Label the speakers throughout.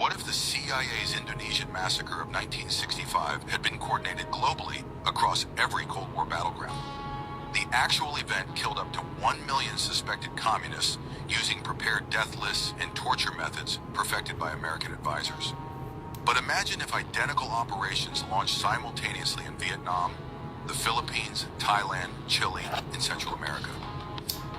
Speaker 1: What if the CIA's Indonesian massacre of 1965 had been coordinated globally across every Cold War battleground? The actual event killed up to 1 million suspected communists using prepared death lists and torture methods perfected by American advisors. But imagine if identical operations launched simultaneously in Vietnam, the Philippines, Thailand, Chile, and Central America.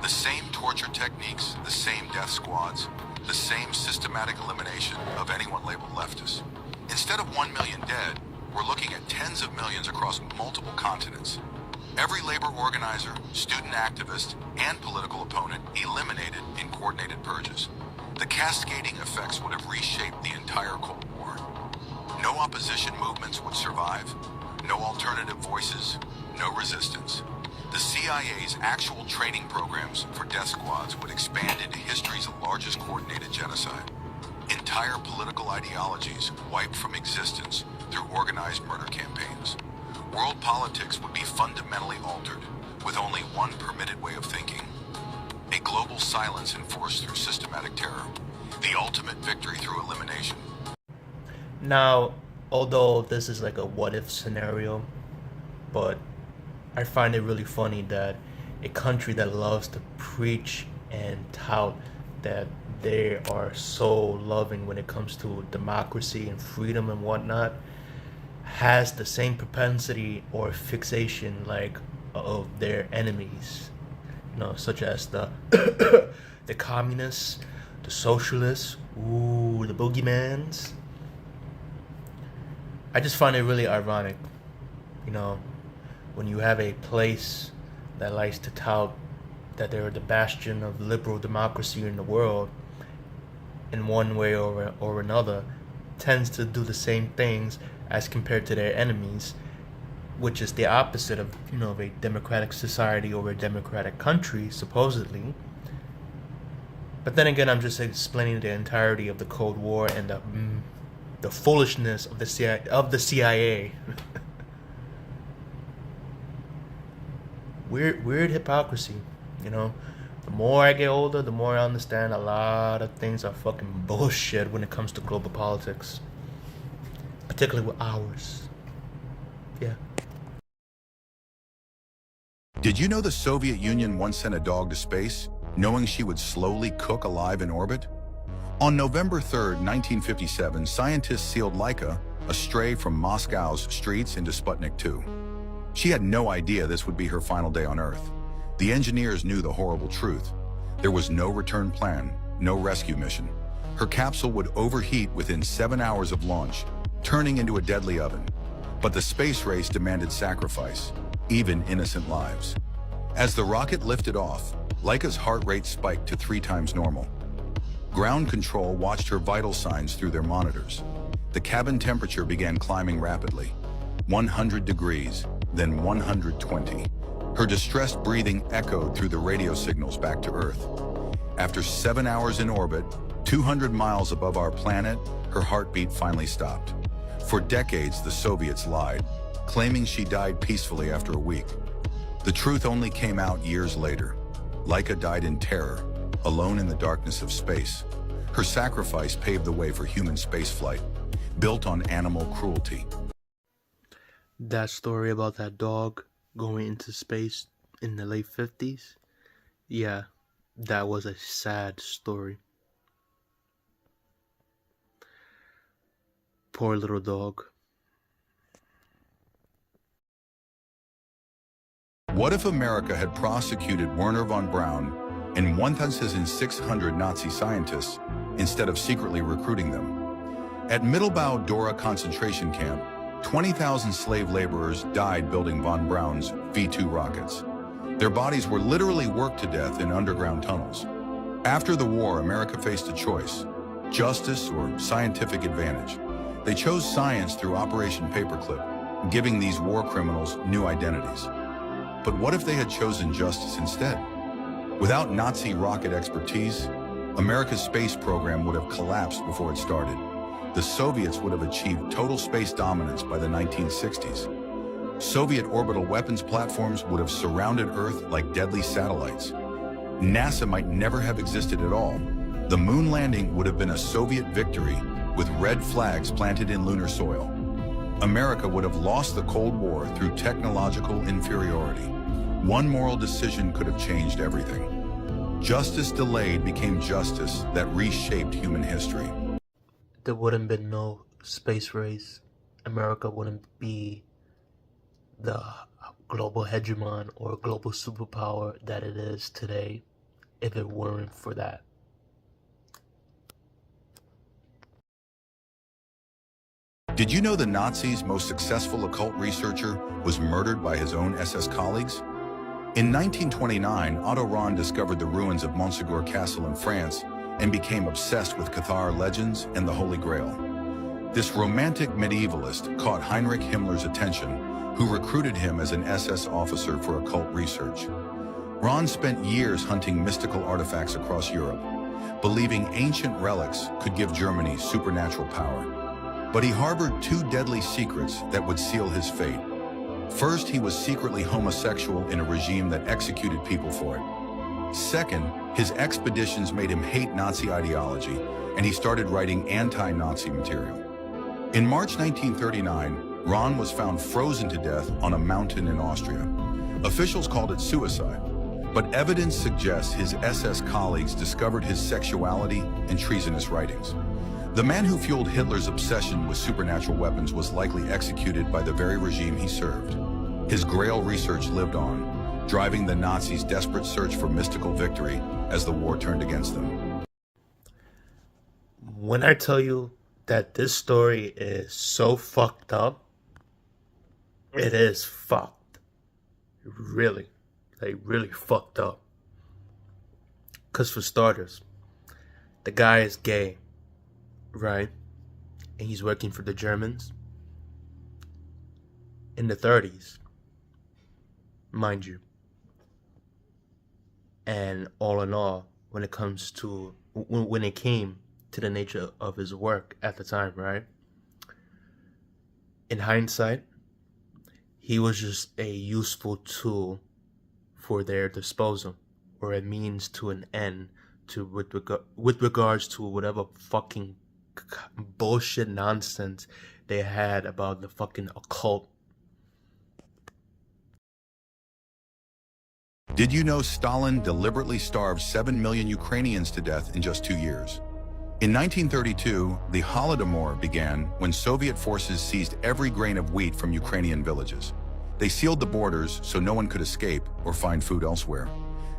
Speaker 1: The same torture techniques, the same death squads, the same systematic elimination of anyone labeled leftist. Instead of 1 million dead, we're looking at tens of millions across multiple continents. Every labor organizer, student activist, and political opponent eliminated in coordinated purges. The cascading effects would have reshaped the entire Cold War. No opposition movements would survive, no alternative voices, no resistance. The CIA's actual training programs for death squads would expand into history's largest coordinated genocide. Entire political ideologies wiped from existence through organized murder campaigns. World politics would be fundamentally altered, with only one permitted way of thinking. A global silence enforced through systematic terror. The ultimate victory through elimination.
Speaker 2: Now, although this is like a what-if scenario, but I find it really funny that a country that loves to preach and tout that they are so loving when it comes to democracy and freedom and whatnot has the same propensity or fixation like of their enemies, such as the the communists, the socialists, the boogeymans. I just find it really ironic, when you have a place that likes to tout that they're the bastion of liberal democracy in the world, in one way or another, tends to do the same things as compared to their enemies, which is the opposite of a democratic society or a democratic country, supposedly. But then again, I'm just explaining the entirety of the Cold War and the foolishness of the CIA. Weird hypocrisy, The more I get older, the more I understand a lot of things are fucking bullshit when it comes to global politics, particularly with ours. Yeah.
Speaker 1: Did you know the Soviet Union once sent a dog to space, knowing she would slowly cook alive in orbit? On November 3rd, 1957, scientists sealed Laika, a stray from Moscow's streets, into Sputnik 2. She had no idea this would be her final day on Earth. The engineers knew the horrible truth. There was no return plan, no rescue mission. Her capsule would overheat within 7 hours of launch, turning into a deadly oven. But the space race demanded sacrifice, even innocent lives. As the rocket lifted off, Laika's heart rate spiked to 3 times normal. Ground control watched her vital signs through their monitors. The cabin temperature began climbing rapidly. 100 degrees, then 120. Her distressed breathing echoed through the radio signals back to Earth. After 7 hours in orbit, 200 miles above our planet, her heartbeat finally stopped. For decades, the Soviets lied, claiming she died peacefully after a week. The truth only came out years later. Laika died in terror, alone in the darkness of space. Her sacrifice paved the way for human spaceflight, built on animal cruelty.
Speaker 2: That story about that dog going into space in the late 50s, yeah, that was a sad story. Poor little dog.
Speaker 1: What if America had prosecuted Wernher von Braun and 1,600 Nazi scientists instead of secretly recruiting them? At Mittelbau Dora concentration camp, 20,000 slave laborers died building von Braun's V-2 rockets. Their bodies were literally worked to death in underground tunnels. After the war, America faced a choice: justice or scientific advantage. They chose science through Operation Paperclip, giving these war criminals new identities. But what if they had chosen justice instead? Without Nazi rocket expertise, America's space program would have collapsed before it started. The Soviets would have achieved total space dominance by the 1960s. Soviet orbital weapons platforms would have surrounded Earth like deadly satellites. NASA might never have existed at all. The moon landing would have been a Soviet victory with red flags planted in lunar soil. America would have lost the Cold War through technological inferiority. One moral decision could have changed everything. Justice delayed became justice that reshaped human history.
Speaker 2: There wouldn't been no space race. America wouldn't be the global hegemon or global superpower that it is today if it weren't for that.
Speaker 1: Did you know the Nazis' most successful occult researcher was murdered by his own SS colleagues? In 1929, Otto Rahn discovered the ruins of Montségur Castle in France and became obsessed with Cathar legends and the Holy Grail. This romantic medievalist caught Heinrich Himmler's attention, who recruited him as an SS officer for occult research. Rahn spent years hunting mystical artifacts across Europe, believing ancient relics could give Germany supernatural power. But he harbored two deadly secrets that would seal his fate. First, he was secretly homosexual in a regime that executed people for it. Second, his expeditions made him hate Nazi ideology, and he started writing anti-Nazi material. In March 1939, Rahn was found frozen to death on a mountain in Austria. Officials called it suicide, but evidence suggests his SS colleagues discovered his sexuality and treasonous writings. The man who fueled Hitler's obsession with supernatural weapons was likely executed by the very regime he served. His Grail research lived on, driving the Nazis' desperate search for mystical victory as the war turned against them.
Speaker 2: When I tell you that this story is so fucked up, it is fucked. Really. Like, really fucked up. Because for starters, the guy is gay, right? And he's working for the Germans in the 30s, mind you. And all in all, when it comes to, when it came to the nature of his work at the time, right? In hindsight, he was just a useful tool for their disposal, or a means to an end, to with regards to whatever fucking bullshit nonsense they had about the fucking occult.
Speaker 1: Did you know Stalin deliberately starved 7 million Ukrainians to death in just 2 years? In 1932, the Holodomor began when Soviet forces seized every grain of wheat from Ukrainian villages. They sealed the borders so no one could escape or find food elsewhere.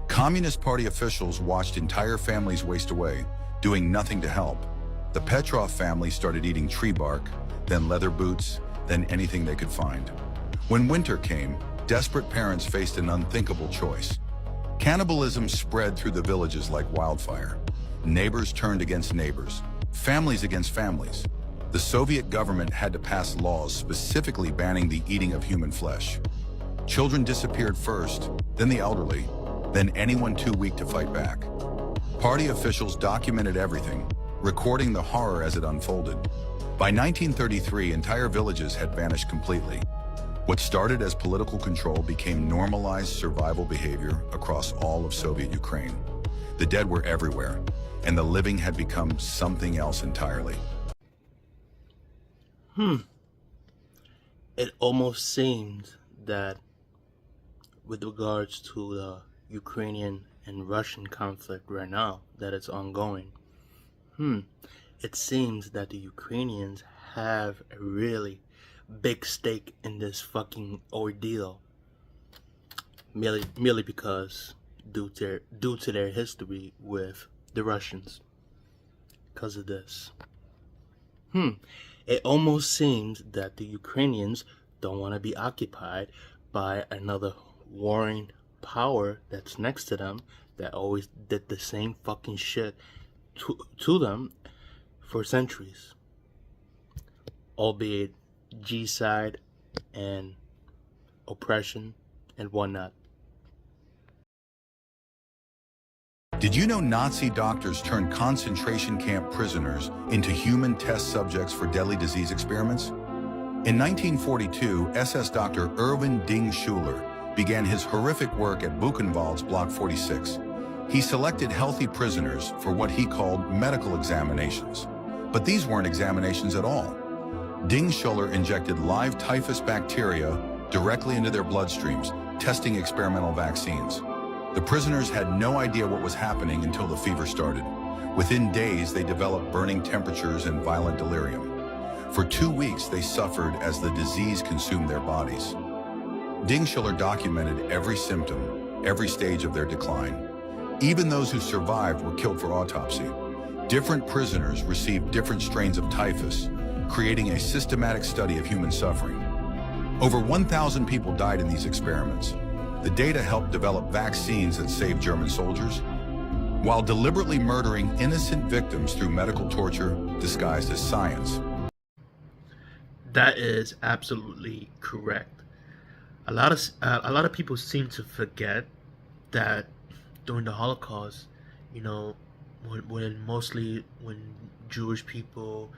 Speaker 1: Communist Party officials watched entire families waste away, doing nothing to help. The Petrov family started eating tree bark, then leather boots, then anything they could find. When winter came, desperate parents faced an unthinkable choice. Cannibalism spread through the villages like wildfire. Neighbors turned against neighbors, families against families. The Soviet government had to pass laws specifically banning the eating of human flesh. Children disappeared first, then the elderly, then anyone too weak to fight back. Party officials documented everything, recording the horror as it unfolded. By 1933, entire villages had vanished completely. What started as political control became normalized survival behavior across all of Soviet Ukraine. The dead were everywhere, and the living had become something else entirely.
Speaker 2: It almost seems that with regards to the Ukrainian and Russian conflict right now, that it's ongoing, it seems that the Ukrainians have a really big stake in this fucking ordeal, merely because due to their history with the Russians, because of this. It almost seems that the Ukrainians don't want to be occupied by another warring power that's next to them that always did the same fucking shit to them for centuries, albeit G-side and oppression and whatnot.
Speaker 1: Did you know Nazi doctors turned concentration camp prisoners into human test subjects for deadly disease experiments? In 1942, SS doctor Erwin Ding Schuler began his horrific work at Buchenwald's Block 46. He selected healthy prisoners for what he called medical examinations. But these weren't examinations at all. Ding Schuller injected live typhus bacteria directly into their bloodstreams, testing experimental vaccines. The prisoners had no idea what was happening until the fever started. Within days, they developed burning temperatures and violent delirium. For 2 weeks, they suffered as the disease consumed their bodies. Ding Schuller documented every symptom, every stage of their decline. Even those who survived were killed for autopsy. Different prisoners received different strains of typhus, creating a systematic study of human suffering. Over 1,000 people died in these experiments. The data helped develop vaccines that saved German soldiers, while deliberately murdering innocent victims through medical torture disguised as science.
Speaker 2: That is absolutely correct. A lot of people seem to forget that during the Holocaust, when Jewish people,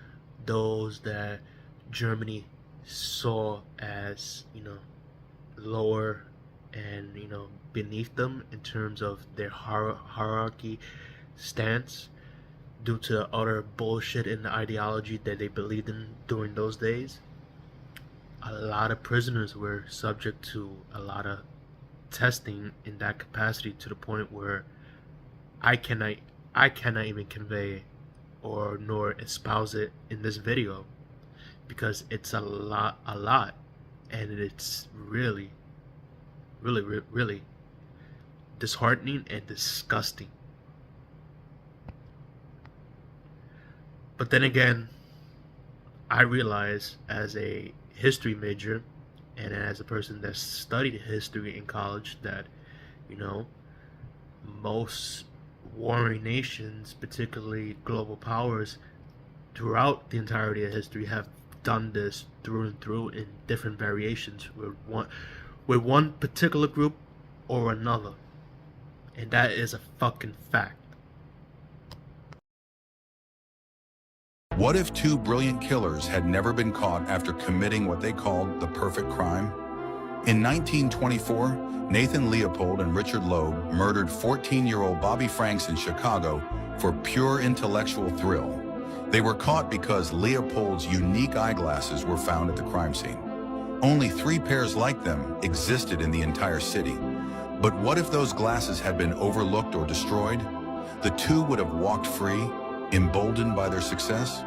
Speaker 2: those that Germany saw as lower and beneath them in terms of their hierarchy stance, due to utter bullshit in the ideology that they believed in during those days, a lot of prisoners were subject to a lot of testing in that capacity, to the point where I cannot even convey or nor espouse it in this video, because it's a lot, and it's really disheartening and disgusting. But then again, I realize, as a history major and as a person that studied history in college, that most warring nations, particularly global powers, throughout the entirety of history, have done this through and through in different variations with one particular group or another, and that is a fucking fact.
Speaker 1: What if two brilliant killers had never been caught after committing what they called the perfect crime? In 1924, Nathan Leopold and Richard Loeb murdered 14-year-old Bobby Franks in Chicago for pure intellectual thrill. They were caught because Leopold's unique eyeglasses were found at the crime scene. Only 3 pairs like them existed in the entire city. But what if those glasses had been overlooked or destroyed? The two would have walked free, emboldened by their success.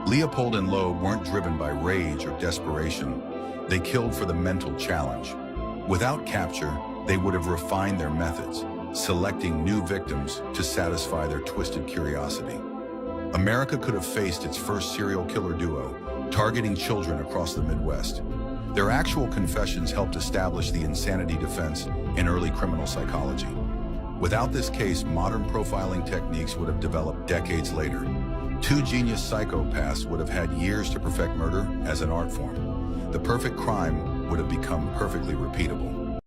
Speaker 1: Leopold and Loeb weren't driven by rage or desperation. They killed for the mental challenge. Without capture, they would have refined their methods, selecting new victims to satisfy their twisted curiosity. America could have faced its first serial killer duo, targeting children across the Midwest. Their actual confessions helped establish the insanity defense in early criminal psychology. Without this case, modern profiling techniques would have developed decades later. 2 genius psychopaths would have had years to perfect murder as an art form. The perfect crime would have become perfectly repeatable.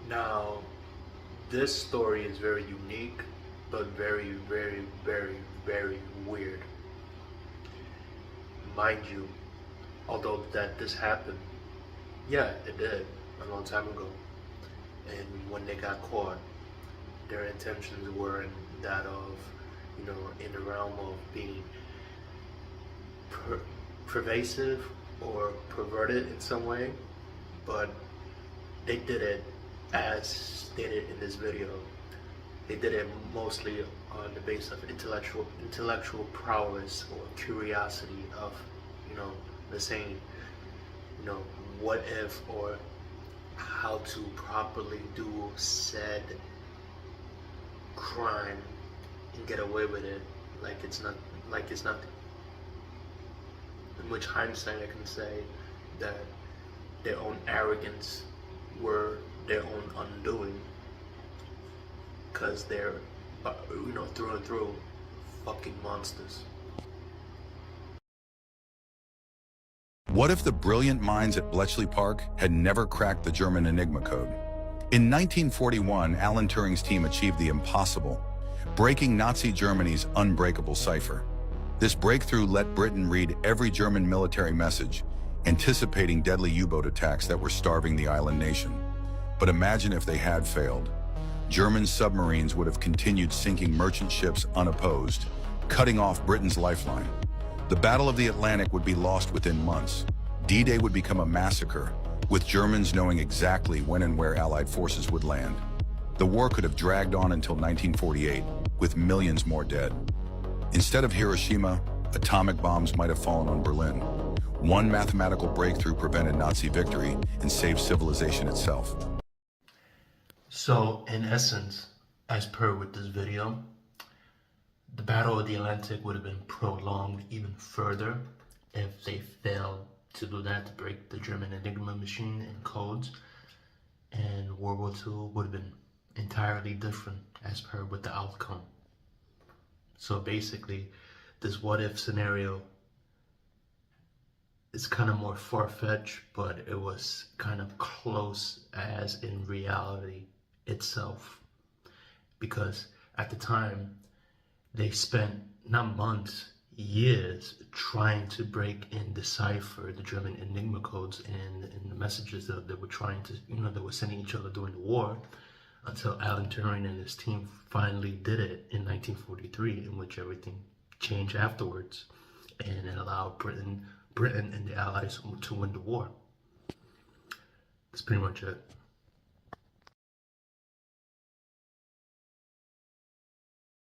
Speaker 2: Now, this story is very unique, but very, very, very, very weird. Mind you, although that this happened, yeah, it did a long time ago. And when they got caught, their intentions weren't that of, in the realm of being pervasive or perverted in some way, but they did it as stated in this video. They did it mostly on the basis of intellectual prowess or curiosity of, the saying, what if, or how to properly do said crime and get away with it like it's nothing. In which hindsight I can say that their own arrogance were their own undoing, because they're through and through fucking monsters.
Speaker 1: What if the brilliant minds at Bletchley Park had never cracked the German Enigma code? In 1941, Alan Turing's team achieved the impossible, breaking Nazi Germany's unbreakable cipher. This breakthrough let Britain read every German military message, anticipating deadly U-boat attacks that were starving the island nation. But imagine if they had failed. German submarines would have continued sinking merchant ships unopposed, cutting off Britain's lifeline. The Battle of the Atlantic would be lost within months. D-Day would become a massacre, with Germans knowing exactly when and where Allied forces would land. The war could have dragged on until 1948, with millions more dead. Instead of Hiroshima, atomic bombs might have fallen on Berlin. One mathematical breakthrough prevented Nazi victory and saved civilization itself.
Speaker 2: So, in essence, as per with this video, the Battle of the Atlantic would have been prolonged even further if they failed to do that, to break the German Enigma machine and codes, and World War II would have been entirely different as per with the outcome. So basically, this what if scenario is kind of more far-fetched, but it was kind of close as in reality itself, because at the time they spent not months, years trying to break and decipher the German Enigma codes and the messages that they were trying to, they were sending each other during the war, until Alan Turing and his team finally did it in 1943, in which everything changed afterwards, and it allowed Britain and the Allies to win the war. That's pretty much it.